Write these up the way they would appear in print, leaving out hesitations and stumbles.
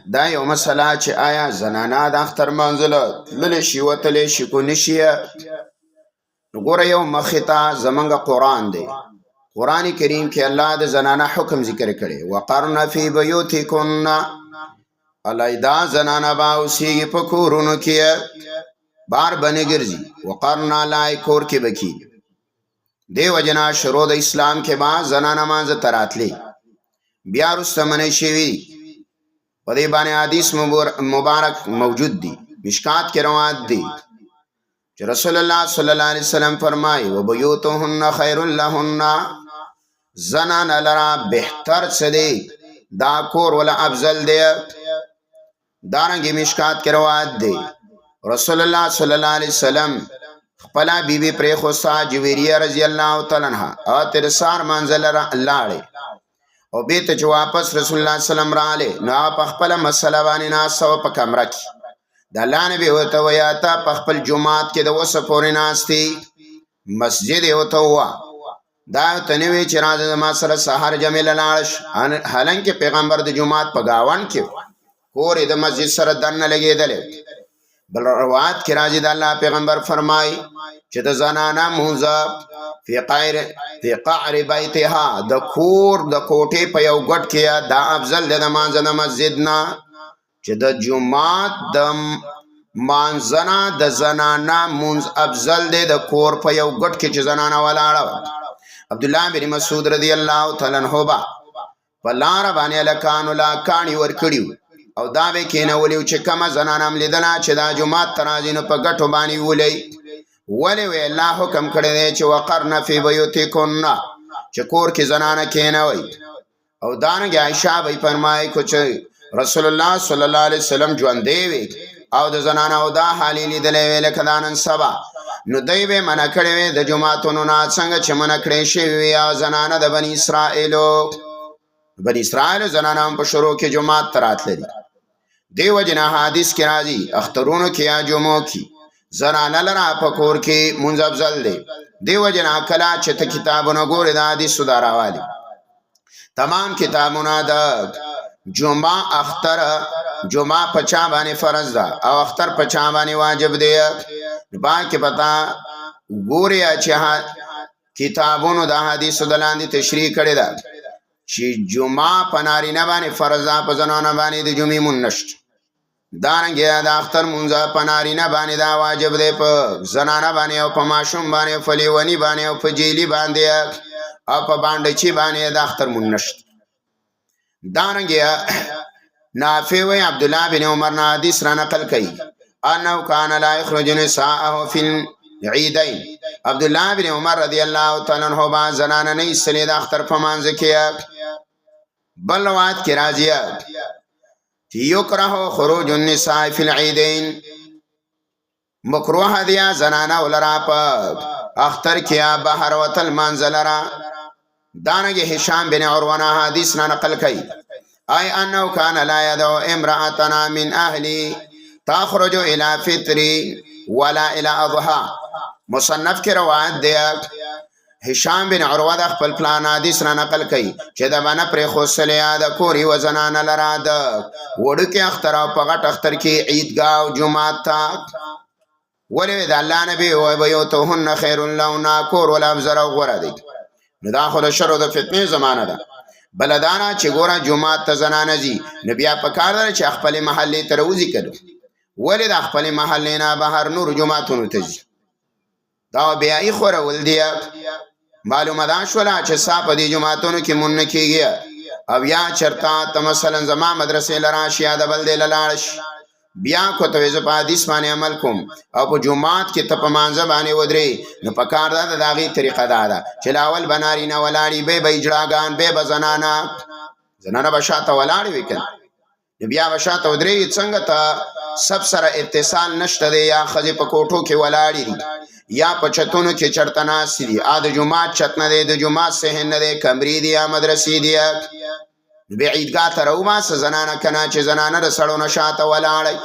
دا یو مسله چې آیا زنانه د اختر منځله تللی شي وتلی شي کو نشي نو ګوره یو مخې ته زمونږ قرآن دی قرآن کریم کې الله د زنانه حکم ذکر کړی وقرن فی بیوتکن علیدا زنانه با اوسیږي په کورونو کې بار بنې ګرځي وقرن لای کور کې بکی دی وجنا شروع د اسلام کې با زنانه مانځه تراتلی بیا رستمنه شوی په دې باندې حدیث مبارک موجود دی مشکات کې روایت دی چې رسول الله صلی الله علیه وسلم فرمایي و بیوتهن خیر لهن زنان لرا بهتر څه دی دا کور ولا افضل دی دارنګه مشکات کې روایت دی رسول الله صلی الله علیه وسلم خپل بیبي پرې خو سا جویریه رضی الله تعالی عنها او تر سار منزل را الله او بیت چې واپس رسول الله سلام را علی نو په خپل مسله باندې ناسو په کمره کې د الله نبی وته ویا ته په خپل جمعات کې د وسه پورې ناشتي مسجد وته وا دا تنوي چې راځه ما سره سحر جمیل لاش حالانکه پیغمبر د جمعات په گاون کې کور د مسجد سره دنه لګیدل بل روایت کې راځي د الله پیغمبر فرمای چې د زنانه موزه فی قعر بیتها د کور د کوټې په یو ګټ کې دا افضل د مانځه د مسجد نه چې د جمعات د مانځنه د زنانه مونږ افضل دی د کور په یو ګټ کې چې زنانه ولاړه عبد الله بن مسعود رضی الله تعالی عنہ با په لار باندې لکانو لا کانی ور کړیو او دا به کینولیو چې کما زنانه ملیدنه چې دا جمعات ترازینو په ګټو باندې ولې ولی وی الله حکم کړی دی چې وقرن فی بیوتکن چې کور کې زنانه کینوي او دانګه عائشہ به فرمایي کو چې رسول الله صلی الله علیه وسلم ژوند دی او د زنانه او دا حالې لیدلې ویل کدانن سبا نو دوی به منع کړی وي د جمعاتونو نه څنګه چې منع کړی شوی یا زنانه د بنی اسرائیل زنانه په شروع کې جمعات تراتلې دیو جنا حدیث کې راځي اخترونو کې یا جمعو کې زنانه لرا په کور کې مونږ افضل دی دیو جنا کلا چې ته کتابونه ګورې د حدیث سوداراوالي تمام کتابونه د جمعه اختر جمعه پچا باندې فرض ده او اختر پچا باندې واجب دی با کې پتا ګوریا چې کتابونو د حدیث دلاندې تشریح کړي ده چې جمعه پناری نه باندې فرض ده په زنانه باندې د جمعې منشت دارنګه د اختر مونږه پناری نه باندې دا واجب دی په زنانه باندې او په ماشوم باندې فلیونی باندې او په جیلی باندې او په باندې چې باندې د اختر منشت دارنګه نافع و عبد الله بن عمر نه حدیث را نقل کړي انه کان لا یخرج نساءه فی العیدین عبد الله بن عمر رضی الله تعالی عنہ با زنانه نه سلی د اختر په مانځ کې بل روایت کې راځي چې یکره خروج النساء فی العیدین مکروه دی زنانه ولرا په اختر کې بهر وتل منزلرا دانګه هشام بن عروه حدیث نه نقل کړي ای انه کان لا يدعو امراتنا من اهلی تخرج الى فطری ولا الى اضحى مصنف کې روایت دی هشام بن عروه د خپل پلان حدیث را نقل کړي چې دا باندې پر خوسلیا د کوري و زنانه لرا د وړو کې اختر او په غټ اختر کې عیدګاه او جمعه تا ولې د الله نبی او بیوتهن خیر لهن کور ولا ابزر غره دی نو دا خو د شر او د فتنې زمانہ ده بلدانا چې ګوره جمعه ته زنانه زی نبي په کار ده چې خپل محلې ته روزي کړو ولې د خپل محلې نه بهر نور جمعهتونو ته ځي دا بیا یې خور ول دی معلومه ده شولا چې صاحب دې جمعهتونو کې مونږ کېږي او یا چرتا ته مثلا زما مدرسې لراشي یا د بل دې لاړش بیا کو ته ز په حدیث باندې عمل کوم او په جمعات کې ته په مانځه باندې ودرې نو په کار ده داغي طریقه ده چې لاول بناری نه ولاړی به اجړاګان به زنانه بشاته ولاړی وکړ بیا بشاته ودرې څنګه ته سب سره اتصال نشته دی یا خځه په کوټو کې ولاړی یا په چتونو کې چرته ناس دي ا د جمعات چت نه دی د جمعات صحن نه دی کمرې دی یا مدرسې دی به عیدګاه ته راوما زنانه کنا چې زنانه د سړو نشاته ولاړی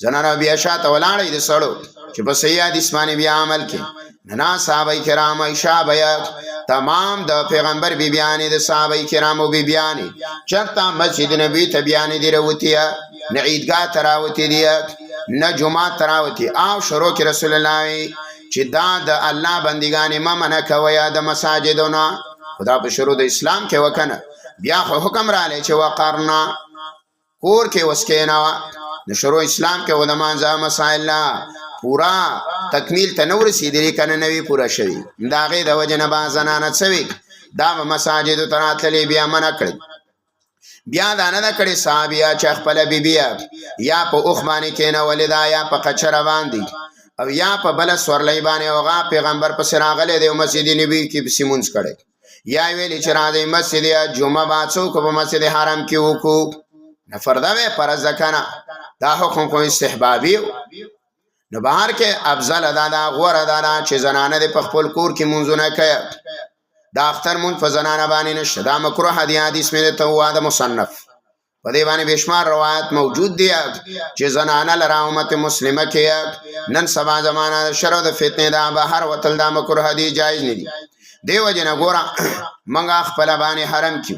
زنانه بیا شاته ولاړی د سړو چې په صحیح حدیث باندې بیا عمل کې نه صحابه کرام عائشہ بیات تمام د پیغمبر بی بیانی د صحابه کرامو بی بیانی چرته مسجد نبی ته بیانی دی روتیا نه عیدګاه تراوتی دی نه جمعه تراوتی او شروع کی رسول الله چې دا د الله بندگان ما منه کوي د مساجدونو خدا په شروع د اسلام کې وکنه بیا حکم را لې چې وقرنا کور کې وسکینا د شروع اسلام کې ودمان ځا مسائل پورا تکمیل ته نور رسیدلی کنه نوی پورا شوی دا غي د وجنه با زنانه سوي دا مساجد تراتلی بیا منع کړی بیا دا نه کړی صحابیا چې خپل بیبیا یا په اوخ باندې کینه ولدا یا په قچره باندې او یا په بل سورلې باندې اوغه پیغمبر په سراغله د مسجد نبی کې سیمونز کړي یا ویل چې راځي مسجد جمعه باڅو کو په مسجد حرام کې وکړو نه فرض ده فرض کنه دا حکم کو استحبابي نو بهر کې افضل ادا غوړه ادا چې زنانه د خپل کور کې منځونه کوي دا اختر مون په زنانه باندې نشته دا مکروه دی حدیث مې ته واده مصنف په دې باندې بشمار روایت موجود دي چې زنانه لرا امت مسلمه کې نن سبا زمانہ شر د فتنه دا بهر وتل دا مکروه دی جایز نه دی دیو جن ګورا منګه خپل باندې حرم کې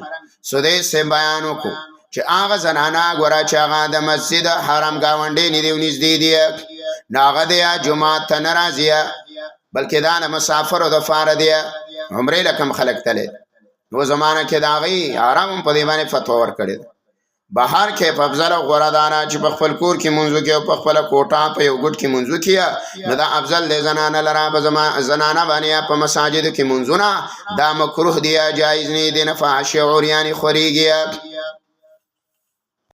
سودې سه بیانو کو چې هغه زنانه ګورا چې هغه د مسجد حرام گاونډي نه دی نږدې دی ناغه دی جمعه ته ناراضیه بلکې دا نه مسافر او د فار دی عمره لکم خلق تله نو زمانہ کې دا غي آرام په دی باندې فتوا ور کړی بهر کې په افضل غوړه دانا چې په خپل کور کې منځو کې او په خپل کوټه په یو ګډ کې منځو کې نو دا افضل د زنانه لرا په زنانه باندې په مساجد کې منځونه دا مکروه دی جایز نه دی نه فحش او ریانی خوريږي